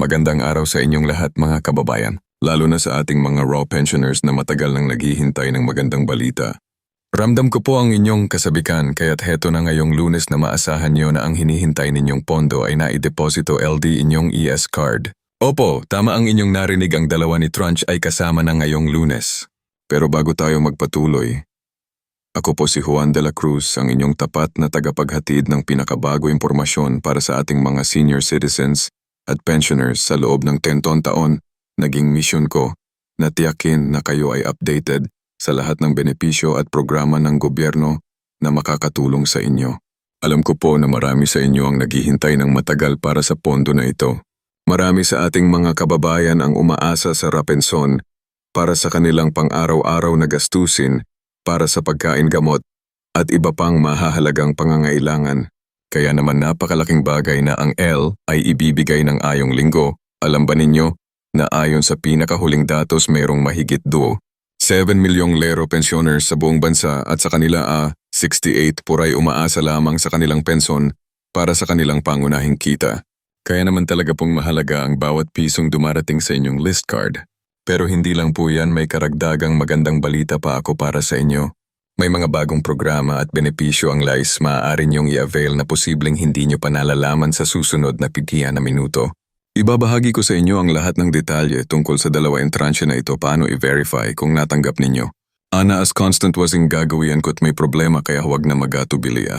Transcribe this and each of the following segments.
Magandang araw sa inyong lahat mga kababayan, lalo na sa ating mga raw pensioners na matagal nang naghihintay ng magandang balita. Ramdam ko po ang inyong kasabikan kaya't heto na ngayong Lunes na maasahan nyo na ang hinihintay ninyong pondo ay naideposito LD inyong ES card. Opo, tama ang inyong narinig, ang dalawa ni Tranche ay kasama na ngayong Lunes. Pero bago tayo magpatuloy, ako po si Juan de la Cruz, ang inyong tapat na tagapaghatid ng pinakabago impormasyon para sa ating mga senior citizens at pensioners sa loob ng 10 taon. Naging mission ko na tiyakin na kayo ay updated sa lahat ng benepisyo at programa ng gobyerno na makakatulong sa inyo. Alam ko po na marami sa inyo ang naghihintay ng matagal para sa pondo na ito. Marami sa ating mga kababayan ang umaasa sa Rapenson para sa kanilang pang-araw-araw na gastusin, para sa pagkain, gamot at iba pang mahahalagang pangangailangan. Kaya naman napakalaking bagay na ang L ay ibibigay ng ayong linggo. Alam ba ninyo na ayon sa pinakahuling datos mayroong mahigit 7 milyong lero pensioners sa buong bansa at sa kanila 68 puray umaasa lamang sa kanilang pension para sa kanilang pangunahing kita. Kaya naman talaga pong mahalaga ang bawat pisong dumarating sa inyong list card. Pero hindi lang po yan, may karagdagang magandang balita pa ako para sa inyo. May mga bagong programa at benepisyo ang LICE maaari niyong i-avail na posibleng hindi niyo pa nalalaman sa susunod na pitihan na minuto. Ibabahagi ko sa inyo ang lahat ng detalye tungkol sa dalawang tranche na ito, paano i-verify kung natanggap ninyo. Ana, as constant wasing gagawin ko't may problema kaya huwag na magatubili.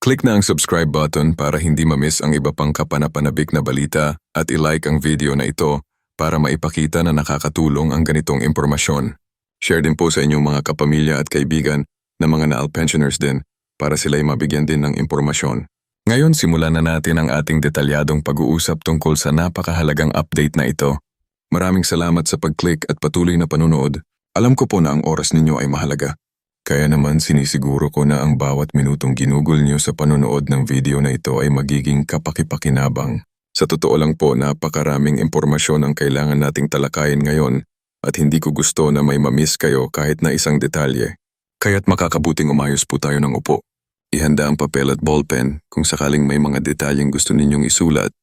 Click na ang subscribe button para hindi ma-miss ang iba pang kapanapanabik na balita at i-like ang video na ito para maipakita na nakakatulong ang ganitong impormasyon. Share din po sa inyong mga kapamilya at kaibigan na mga NAL pensioners din para sila'y mabigyan din ng impormasyon. Ngayon simulan na natin ang ating detalyadong pag-uusap tungkol sa napakahalagang update na ito. Maraming salamat sa pag-click at patuloy na panonood. Alam ko po na ang oras ninyo ay mahalaga. Kaya naman sinisiguro ko na ang bawat minutong ginugol nyo sa panonood ng video na ito ay magiging kapakipakinabang. Sa totoo lang po, napakaraming impormasyon ang kailangan nating talakayin ngayon at hindi ko gusto na may mamiss kayo kahit na isang detalye. Kaya't makakabuting umayos po tayo ng upo. Ihanda ang papel at ballpen kung sakaling may mga detalyeng gusto ninyong isulat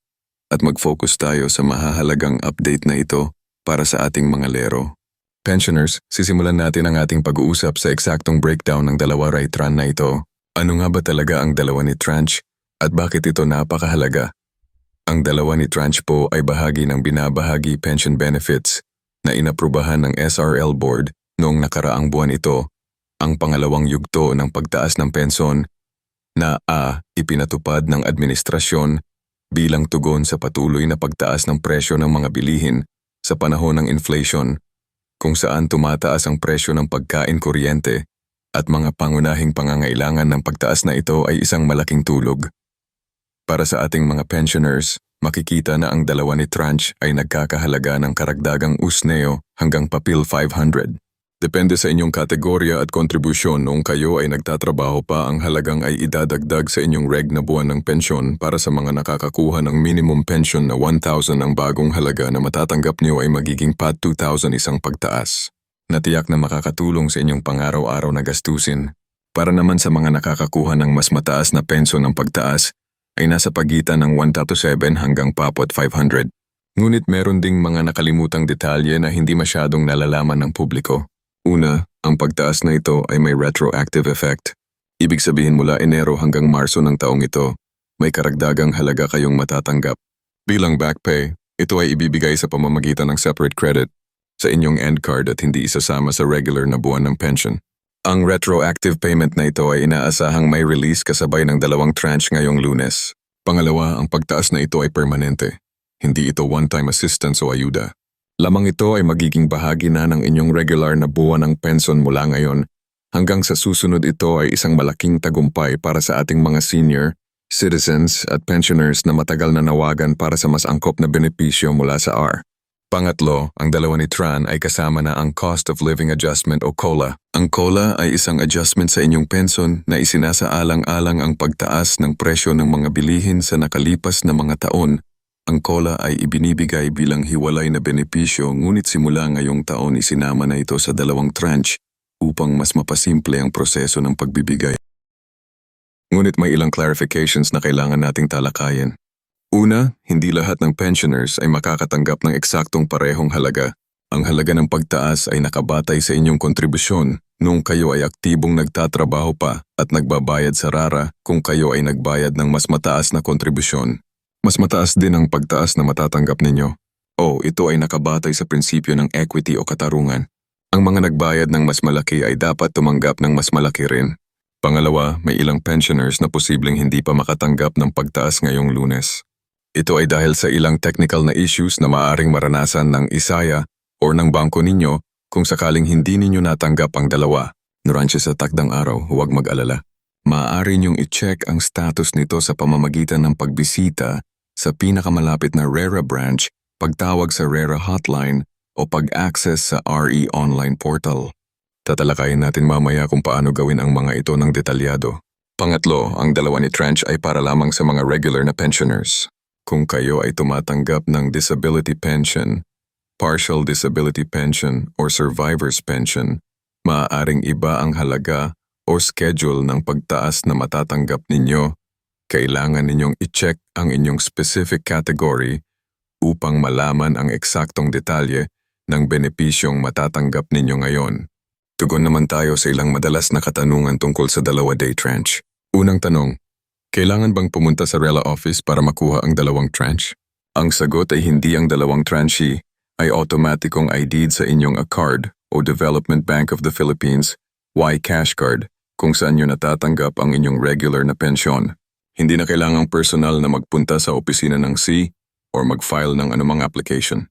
at mag-focus tayo sa mahahalagang update na ito para sa ating mga lero. Pensioners, sisimulan natin ang ating pag-uusap sa eksaktong breakdown ng dalawa right run na ito. Ano nga ba talaga ang dalawa ni Tranche at bakit ito napakahalaga? Ang dalawa ni Tranche po ay bahagi ng binabahagi pension benefits na inaprubahan ng SRL Board noong nakaraang buwan. Ito ang pangalawang yugto ng pagtaas ng pensyon na ipinatupad ng administrasyon bilang tugon sa patuloy na pagtaas ng presyo ng mga bilihin sa panahon ng inflation, kung saan tumataas ang presyo ng pagkain, kuryente at mga pangunahing pangangailangan. Ng pagtaas na ito ay isang malaking tulog. Para sa ating mga pensioners, makikita na ang dalawa ni Tranche ay nagkakahalaga ng karagdagang usneo hanggang papel 500. Depende sa inyong kategorya at kontribusyon. Noong kayo ay nagtatrabaho pa, ang halagang ay idadagdag sa inyong reg na buwan ng pensyon. Para sa mga nakakakuha ng minimum pension na 1,000, ang bagong halaga na matatanggap niyo ay magiging pat 2,000, isang pagtaas. Natiyak na makakatulong sa inyong pang-araw-araw na gastusin. Para naman sa mga nakakakuha ng mas mataas na pensyon, ang pagtaas ay nasa pagitan ng 1,700 hanggang papot 500. Ngunit meron ding mga nakalimutang detalye na hindi masyadong nalalaman ng publiko. Una, ang pagtaas na ito ay may retroactive effect. Ibig sabihin mula Enero hanggang Marso ng taong ito, may karagdagang halaga kayong matatanggap. Bilang back pay, ito ay ibibigay sa pamamagitan ng separate credit sa inyong end card at hindi isasama sa regular na buwan ng pension. Ang retroactive payment na ito ay inaasahang may release kasabay ng dalawang tranche ngayong Lunes. Pangalawa, ang pagtaas na ito ay permanente. Hindi ito one-time assistance o ayuda. Lamang ito ay magiging bahagi na ng inyong regular na buwan ng pension mula ngayon hanggang sa susunod. Ito ay isang malaking tagumpay para sa ating mga senior citizens at pensioners na matagal na nawagan para sa mas angkop na benepisyo mula sa R. Pangatlo, ang dalawa ni Tran ay kasama na ang Cost of Living Adjustment o COLA. Ang COLA ay isang adjustment sa inyong pension na isinasaalang-alang ang pagtaas ng presyo ng mga bilihin sa nakalipas na mga taon. Ang COLA ay ibinibigay bilang hiwalay na benepisyo, ngunit simula ngayong taon isinama na ito sa dalawang tranche upang mas mapasimple ang proseso ng pagbibigay. Ngunit may ilang clarifications na kailangan nating talakayin. Una, hindi lahat ng pensioners ay makakatanggap ng eksaktong parehong halaga. Ang halaga ng pagtaas ay nakabatay sa inyong kontribusyon nung kayo ay aktibong nagtatrabaho pa at nagbabayad sa RARA kung kayo ay nagbayad ng mas mataas na kontribusyon. Mas mataas din ang pagtaas na matatanggap ninyo. O ito ay nakabatay sa prinsipyo ng equity o katarungan. Ang mga nagbayad ng mas malaki ay dapat tumanggap ng mas malaki rin. Pangalawa, may ilang pensioners na posibleng hindi pa makatanggap ng pagtaas ngayong Lunes. Ito ay dahil sa ilang technical na issues na maaaring maranasan ng ISAYA o ng bangko ninyo kung sakaling hindi ninyo natanggap ang dalawa. Nuransya sa takdang araw, huwag mag-alala. Maaari niyong i-check ang status nito sa pamamagitan ng pagbisita sa pinakamalapit na RERA branch, pagtawag sa RERA hotline o pag-access sa RE online portal. Tatalakayin natin mamaya kung paano gawin ang mga ito ng detalyado. Pangatlo, ang dalawa ni Tranche ay para lamang sa mga regular na pensioners. Kung kayo ay tumatanggap ng disability pension, partial disability pension or survivor's pension, maaaring iba ang halaga o schedule ng pagtaas na matatanggap ninyo. Kailangan ninyong i-check ang inyong specific category upang malaman ang eksaktong detalye ng benepisyong matatanggap ninyo ngayon. Tugon naman tayo sa ilang madalas na katanungan tungkol sa dalawa-day tranche. Unang tanong, kailangan bang pumunta sa RELA office para makuha ang dalawang tranche? Ang sagot ay hindi. Ang dalawang tranche ay automatikong ID sa inyong card o Development Bank of the Philippines, Y-Cash Card, kung saan nyo natatanggap ang inyong regular na pensyon. Hindi na kailangang personal na magpunta sa opisina ng C or mag-file ng anumang application.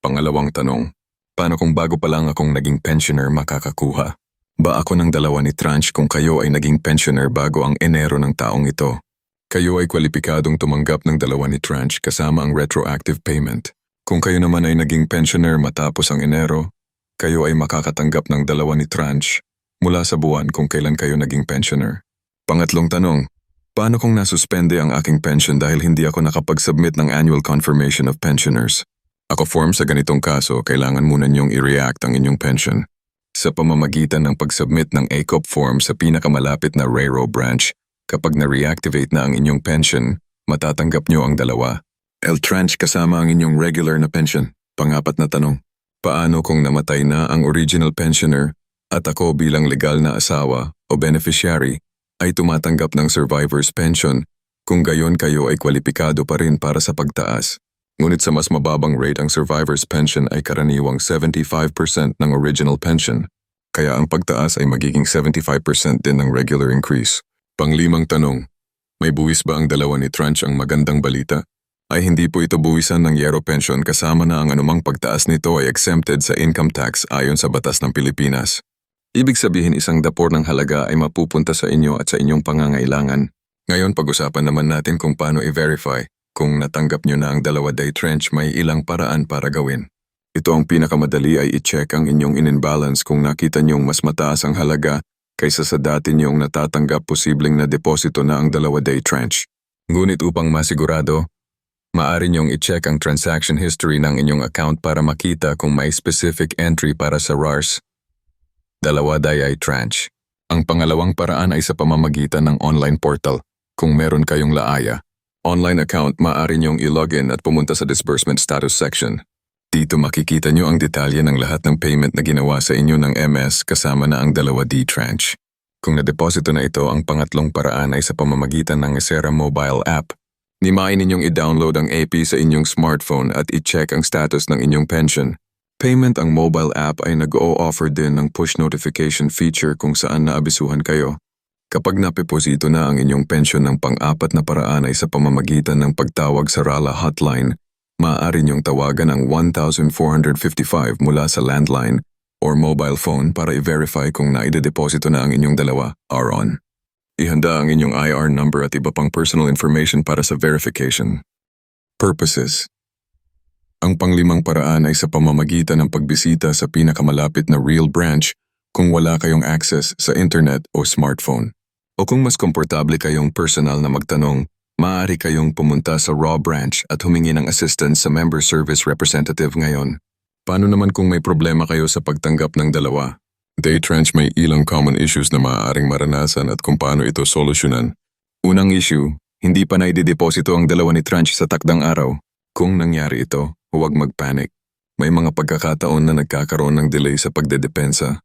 Pangalawang tanong, paano kung bago pa lang akong naging pensioner makakakuha? Ba ako ng dalawa ni Tranche kung kayo ay naging pensioner bago ang Enero ng taong ito? Kayo ay kwalipikadong tumanggap ng dalawa ni Tranche kasama ang retroactive payment. Kung kayo naman ay naging pensioner matapos ang Enero, kayo ay makakatanggap ng dalawa ni Tranche mula sa buwan kung kailan kayo naging pensioner. Pangatlong tanong, paano kung nasuspende ang aking pension dahil hindi ako nakapag-submit ng annual confirmation of pensioners? Ako form sa ganitong kaso, kailangan muna niyong i-react ang inyong pension. Sa pamamagitan ng pag-submit ng ACOP form sa pinakamalapit na RERO branch, kapag na-reactivate na ang inyong pension, matatanggap niyo ang dalawa. L-tranche kasama ang inyong regular na pension. Pangapat na tanong, paano kung namatay na ang original pensioner at ako bilang legal na asawa o beneficiary ay tumatanggap ng survivor's pension kung gayon kayo ay kwalipikado pa rin para sa pagtaas? Ngunit sa mas mababang rate ang survivor's pension ay karaniwang 75% ng original pension, kaya ang pagtaas ay magiging 75% din ng regular increase. Panglimang tanong, may buwis ba ang dalawa ni Tranche? Ang magandang balita ay hindi po ito buwisan ng Yero Pension kasama na ang anumang pagtaas nito ay exempted sa income tax ayon sa batas ng Pilipinas. Ibig sabihin isang dapor ng halaga ay mapupunta sa inyo at sa inyong pangangailangan. Ngayon pag-usapan naman natin kung paano i-verify. Kung natanggap nyo na ang dalawa-day tranche, may ilang paraan para gawin. Ito ang pinakamadali ay i-check ang inyong in-balance kung nakita nyong mas mataas ang halaga kaysa sa dati nyong natatanggap posibleng na deposito na ang dalawa-day tranche. Ngunit upang masigurado, maaari nyong i-check ang transaction history ng inyong account para makita kung may specific entry para sa RARS. Dalawa-day tranche. Ang pangalawang paraan ay sa pamamagitan ng online portal. Kung meron kayong laaya, online account, maaari niyong i-login at pumunta sa disbursement status section. Dito makikita niyo ang detalye ng lahat ng payment na ginawa sa inyo ng MS kasama na ang dalawa-D tranche. Kung na-deposito na ito, ang pangatlong paraan ay sa pamamagitan ng Esera mobile app. Nimain ninyong i-download ang AP sa inyong smartphone at i-check ang status ng inyong pension. Payment, ang mobile app ay nag-o-offer din ng push notification feature kung saan naabisuhan kayo. Kapag napiposito na ang inyong pensyon ng pang-apat na paraan ay sa pamamagitan ng pagtawag sa RALA hotline, maaari niyong tawagan ang 1455 mula sa landline or mobile phone para i-verify kung naidedeposito na ang inyong dalawa, RON. Ihanda ang inyong IR number at iba pang personal information para sa verification purposes. Ang panglimang paraan ay sa pamamagitan ng pagbisita sa pinakamalapit na real branch kung wala kayong access sa internet o smartphone. O kung mas komportable kayong personal na magtanong, maaari kayong pumunta sa RAW branch at humingi ng assistance sa member service representative ngayon. Paano naman kung may problema kayo sa pagtanggap ng dalawa? Day tranche, may ilang common issues na maaaring maranasan at kung paano ito solusyonan. Unang issue, Hindi pa naidideposito ang dalawa ni Tranch sa takdang araw. Kung nangyari ito, huwag magpanic. May mga pagkakataon na nagkakaroon ng delay sa pagdedepensa.